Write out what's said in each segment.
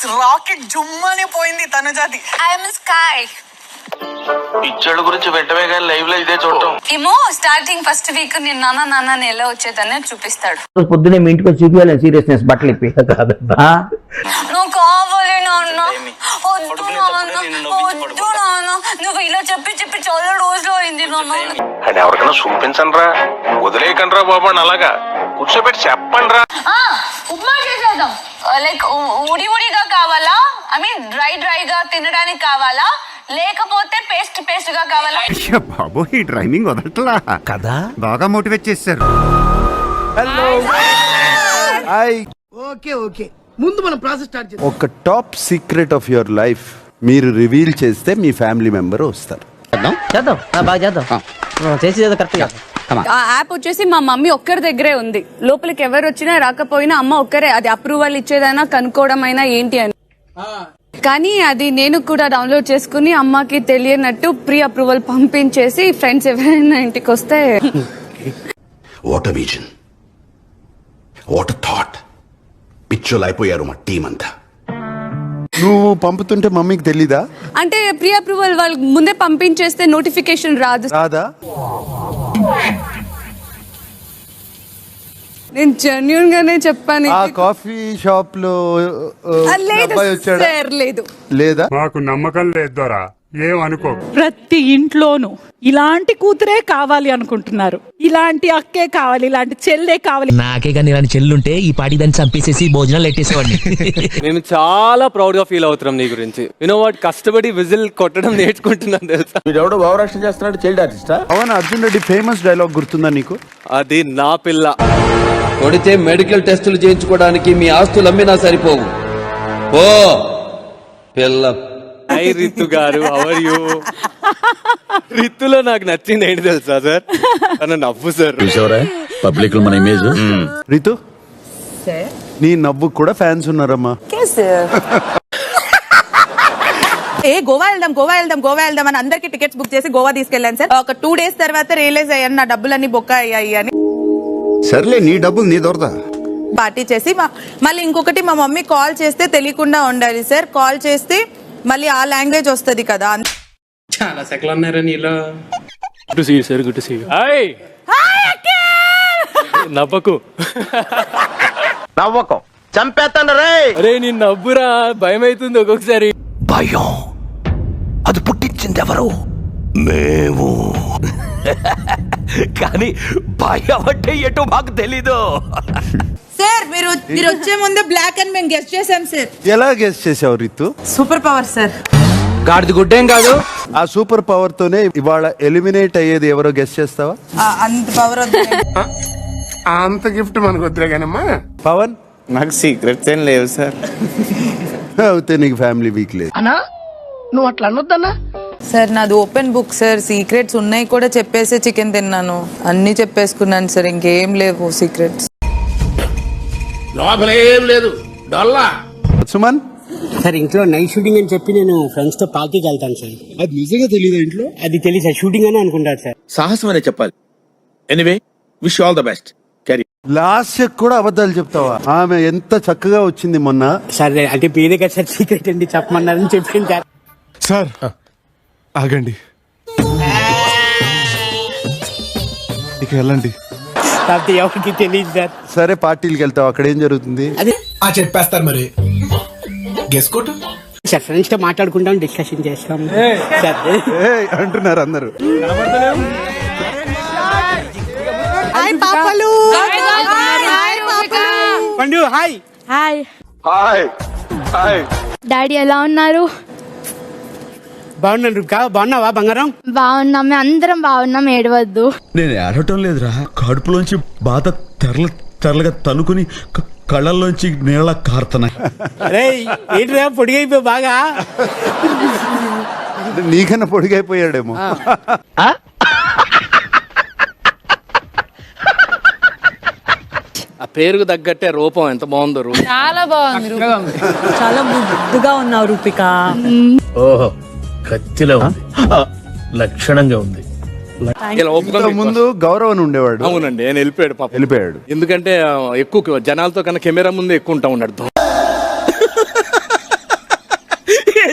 Rocket జుమ్మని పోయింది తనుజాది. I'm sky. పిచ్చోళ్ళ గురించి వెంటనే కానీ లైవ్ లో ఇదే చూడటం ఏమో స్టార్టింగ్ ఫస్ట్ వీక్ నేను నాన్న ఎలా వచ్చేదని చూపిస్తాడు. పొద్దునే మీ ఇంటికి చూపించాలి సీరియస్నెస్ బట్టలు ఇప్పి నువ్వు కావాలి నాన్న, వద్దు నాన్న, వద్దు నాన్న, నువ్వు ఇలా చెప్పి చాలా రోజులు అయింది నాన్న. అని ఎవరికైనా చూపించండి రా, వదిలేయకండి రా బాబు అని అలాగా కూర్చోబెట్టి చెప్పండి రా. ఉప్మా చేసేద్దాం. లైక్ ఉడిగా కావాలా, ఐ మీన్ డ్రైగా తినడానికి కావాలా, లేకపోతే పేస్ట్ గా కావాలా? బాబు ఈ డ్రైవింగ్ వదలట్లా కదా, బాగా మోటివేట్ చేశారు. ఓకే ముందు మనం ప్రాసెస్ స్టార్ట్ చేద్దాం. ఒక top secret of your life మీరు రివీల్ చేస్తే మీ ఫ్యామిలీ మెంబర్ వస్తారు. చేద్దాం బాగా చేద్దాం చేసి కరెక్ట్. ఆ యాప్ వచ్చేసి మా మమ్మీ ఒక్కరి దగ్గరే ఉంది. లోపలికి ఎవరు వచ్చినా రాకపోయినా అమ్మ ఒక్కరే అది అప్రూవల్ ఇచ్చేదైనా కనుక్కోవడం అయినా ఏంటి అని. కానీ అది నేను కూడా డౌన్లోడ్ చేసుకుని అమ్మకి తెలియనట్టు ప్రీ అప్రూవల్ పంపించేసి ఫ్రెండ్స్ ఎవరైనా ఇంటికి వస్తే వాట్ విజన్, వాట్ థాట్, పిచ్చోలు అయిపోయారు మా టీం అంతా. నువ్వు పంపుతుంటే మమ్మీకి తెలీదా? అంటే ప్రీ అప్రూవల్ వాళ్ళు ముందే పంపించేస్తే నోటిఫికేషన్ రాదా? నేను జెన్యూన్ గానే చెప్పాను. ఆ కాఫీ షాప్ లో లేదు లేదా? మాకు నమ్మకం లేదు దొరా, ఏమనుకో. ప్రతి ఇంట్లోనూ ఇలాంటి కూతురే కావాలి అనుకుంటున్నారు, ఇలాంటి అక్కే కావాలి, ఇలాంటి చెల్లె కావాలి. నాకే కానీ ఇలాంటి చెల్లుంటే ఈ పాటి దాన్ని చంపేసేసి భోజనాలు ఎట్టేసేవాడిని. మేము చాలా ప్రౌడ్ గా ఫీల్ అవుతున్నాం నీ గురించి. యూనో వాట్, కష్టపడి విజిల్ కొట్టడం నేర్చుకుంటున్నాను తెలుసా. వీడెవడో భావరక్షణ చేస్తున్నాడు, చైల్డ్ ఆర్టిస్టా? అవును, అర్జున్ రెడ్డి ఫేమస్ డైలాగ్ గుర్తుందా నీకు? అది నా పిల్ల. కొడితే మెడికల్ టెస్టులు చేయించుకోవడానికి మీ ఆస్తులు అమ్మినా సరిపోవు. ఓ పిల్ల. హై రితు గారు, హౌ యూ? రితులో నాకు నచ్చింది ఏంటి తెలుసా సార్, తన నవ్వు సార్. పబ్లిక్ లో మన ఇమేజ్. రితు, నీ నవ్వు కూడా ఫ్యాన్స్ ఉన్నారమ్మా. గోవా వెళ్దాం అని అందరికి టికెట్స్ బుక్ చేసి గోవా తీసుకెళ్లాను సార్. ఒక 2 days తర్వాత రియలైజ్ అయ్యాను నా డబ్బులన్నీ బొక్క అయ్యాయి అని. సర్లే, నీ డబ్బులు నీ దొరదా. పార్టీ చేసి మళ్ళీ ఇంకొకటి మా మమ్మీ కాల్ చేస్తే తెలియకుండా ఉండాలి సార్. కాల్ చేస్తే మళ్ళీ ఆ లాంగ్వేజ్ వస్తుంది కదా. చాలా సెకలు ఉన్నారని ఇలా good to see you sir, good to see you. Hi నవ్వకు, నవ్వకం చంపేస్తాను రే. అరే నీ నవ్వురా, భయం అవుతుంది ఒక్కొక్కసారి. భయం అది పుట్టించింది ఎవరు? మేము. కానీ భయం అంటే ఎటో మాకు తెలీదు. సార్ మీరు వచ్చే ముందే బ్లాక్ అండ్ మేము గెస్ట్ చేసాం సార్. ఎలా గెస్ట్ చేసావు రితు? Super power sir. గాడిది గుడ్డేం కాదు. ఆ సూపర్ పవర్ తోనే ఇవాళ ఎలిమినేట్ అయ్యేది ఎవరో గెస్ట్ చేస్తావా? అంత పవర్ అంత గిఫ్ట్ మనకు వద్దులే కానమ్మా. పవన్, నాకు సీక్రెట్స్ ఏం లేవు సార్. అవుతే నీకు ఫ్యామిలీ వీక్ లేదు. నువ్వు అట్లా అనొద్దన్నా సార్. నాది ఓపెన్ బుక్ సార్. సీక్రెట్స్ ఉన్నాయి కూడా చెప్పేసి చికెన్ తిన్నాను, అన్ని చెప్పేసుకున్నాను సార్. ఇంకేం లేవు సీక్రెట్స్. లోపలేం లేదు డొల్లా. సుమన్ సార్, ఇంట్లో నైట్ షూటింగ్ అని చెప్పి నేను ఫ్రెండ్స్ తో పార్టీకి వెళ్తాను సార్. అది నిజంగా తెలీదా ఇంట్లో? అది తెలియదు సార్, షూటింగ్ అని అనుకుంటారు సార్. సాహసం అనే చెప్పాలి. Anyway, wish all the best. Last కూడా అబద్ధాలు చెప్తావా? ఆమె ఎంత చక్కగా వచ్చింది మొన్న. సార్ అంటే పేరే కదా సార్, సీక్రెట్ అండి చెప్పమన్నారని చెప్పింది సార్. సార్ ఆగండి, ఇక వెళ్ళండి. ఎవరికి తెలియదు సార్. సరే, పార్టీలకు వెళ్తావు, అక్కడ ఏం జరుగుతుంది? అదే చెప్పేస్తారు మరి. గెస్ కొట్టు సార్, ఫ్రెండ్స్ తో మాట్లాడుకుంటాం, డిస్కషన్ చేస్తాం సార్. అంటున్నారు అందరూ. Hi hi hi hi. Daddy ఎలా ఉన్నారు? బాగున్నాను రుక్కా, బాగున్నావా బంగారం? బాగున్నాం, మేము అందరం బాగున్నాం, ఏడవద్దు. నేను ఏడవటం లేదురా, కడుపులోంచి బాధ తెరలుగా తనుకుని కళ్ళల్లోంచి నీళ్ళ కారుతున్నాయి. అరే ఏంటిరా పొడిగైపోయి బాగా. నీకన్నా పొడిగైపోయాడేమో. ఆ పేరుకు తగ్గట్టే రూపం ఎంత బాగుందో. చాలా బాగుంది, చాలా ముద్దుగా ఉన్నావు రూపిక. ఓహో, కత్తిలో ఉంది, లక్షణంగా ఉంది. ముందు గౌరవం ఉండేవాడు. అవునండి, ఆయన వెళ్ళిపోయాడు పాప. వెళ్ళిపోయాడు ఎందుకంటే ఎక్కువ జనాలతో కన్నా కెమెరా ముందే ఎక్కువ ఉంటా ఉన్నాడు.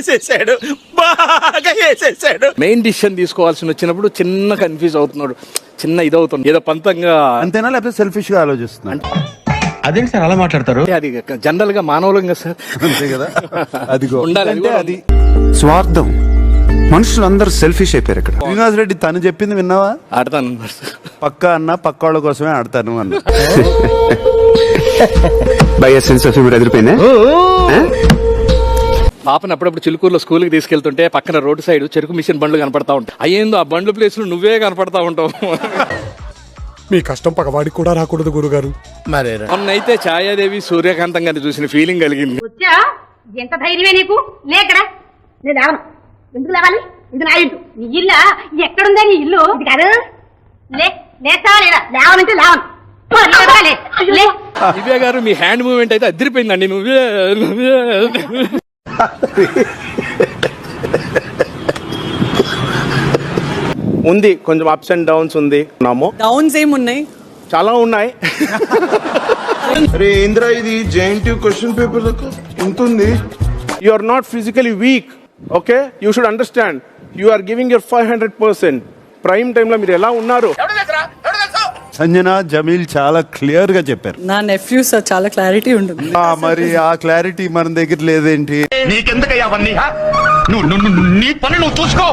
వేసేసాడు, బాగా వేసేసాడు. మెయిన్ డిసిషన్ తీసుకోవాల్సి వచ్చినప్పుడు చిన్న కన్ఫ్యూజ్ అవుతున్నాడు, చిన్న ఇదవుతుంది, ఏదో పంతంగా. అంతేనా లేకపోతే సెల్ఫిష్ గా ఆలోచిస్తున్నాను? అదేంటి సార్ అలా మాట్లాడతారు? అది జనరల్ గా మానవులంగా సార్, అంతే కదా. అదిగో ఉండాలి, అంటే అది స్వార్థం. మనుషులందరూ సెల్ఫిష్ అయిపోయారు ఇక్కడ. శ్రీనివాస్ రెడ్డి తను చెప్పింది విన్నావా? ఆడతాను పక్కా అన్న పక్క వాళ్ళ కోసమే ఆడతాను అన్న. బై సెన్స్ ఆఫ్ హ్యూమర్ ఎదిరిపోయిందా? పాపను అప్పుడప్పుడు చిలుకూరులో స్కూల్కి తీసుకెళ్తుంటే పక్కన రోడ్డు సైడ్ చెరుకు మిషన్ బండ్లు కనపడతా ఉంటాయి. అయ్యేందో ఆ బండ్ల ప్లేస్ లో నువ్వే కనపడతా ఉంటావు. మీ కష్టం పగవాడికి కూడా రాకూడదు గురుగారు. మరేరా మొన్నైతే ఛాయాదేవి సూర్యకాంతం గారిని చూసిన ఫీలింగ్ కలిగింది. ఎంత ధైర్యమే నీకు? లేకరా నేను లేవను. ఎందుకు లేవాలి? ఇది నా ఇల్లు. నీ ఇల్లు ఎక్కడుందా? నీ ఇల్లు ఇది కాదు. లేస్తావా లేదా? లేవనంటే లేవను. దివ్య గారు మీ హ్యాండ్ మూవ్మెంట్ అయితే అదిరిపోయిందండి. నువ్వే ఉంది కొంచెం అప్స్ అండ్ డౌన్స్ ఉంది. డౌన్స్ ఏమున్నాయి? చాలా ఉన్నాయి. అరే ఇంద్ర, ఇది జేఎన్టీయూ క్వశ్చన్ పేపర్ ఉంటుంది. You are not physically weak, okay? You should understand. You are giving your 500%. Prime time లో మీరు ఎలా ఉన్నారు? సంజన, జమీల్ చాలా క్లియర్ గా చెప్పారు. నా నెఫ్యూ సార్ చాలా క్లారిటీ ఉంటుంది. మరి ఆ క్లారిటీ మన దగ్గర లేదేంటి? నీకెందుకయ్యా అవన్నీ? నీ పని నువ్వు చూసుకో.